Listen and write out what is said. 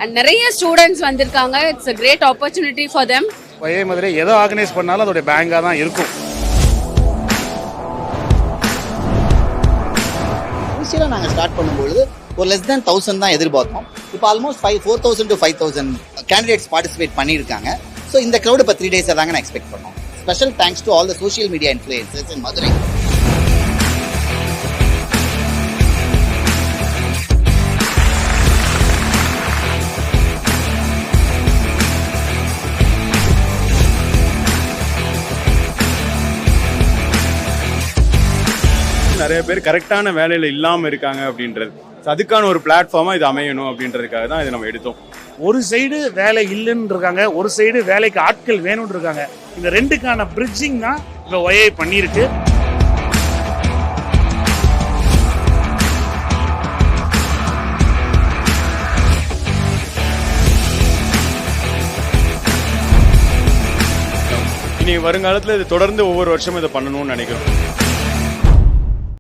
And நிறைய students வந்திருக்காங்க. It's a great opportunity for them. ஒரே மாதிரி எதோ ஆர்கனைஸ் பண்ணாலும் அதோட பேங்காக தான் இருக்கும். இனிஷியலாக நாங்கள் ஸ்டார்ட் பண்ணும்பொழுது ஒரு லெஸ் தேன் 1000 தான் எதிர்பார்த்தோம். இப்போ ஆல்மோஸ்ட் 4000 to 5000 கேண்டிடேட்ஸ் பார்ட்டிசிபேட் பண்ணியிருக்காங்க. ஸோ இந்த க்ரௌட் இப்போ 3 days தாங்க நான் எக்ஸ்பெக்ட் பண்ணோம். Special thanks to all the social media influencers in Madurai. நிறைய பேர் கரெக்டான வேலையில இல்லாம இருக்காங்க அப்படின்றது, அதுக்கான ஒரு பிளாட்ஃபார்மா இது அமையணும் அப்படின்றதுக்காக தான் இதை நம்ம எடுத்தோம். ஒரு சைடு வேலை இல்லைன்னு இருக்காங்க, ஒரு சைடு வேலைக்கு ஆட்கள் வேணும்னு இருக்காங்க. இந்த ரெண்டுக்கான பிரிட்ஜிங் தான் இப்போ ஒய்ஐ பண்ணியிருக்கு. இனி வருங்காலத்தில் இது தொடர்ந்து ஒவ்வொரு வருஷமும் இதை பண்ணணும்னு நினைக்கிறோம்.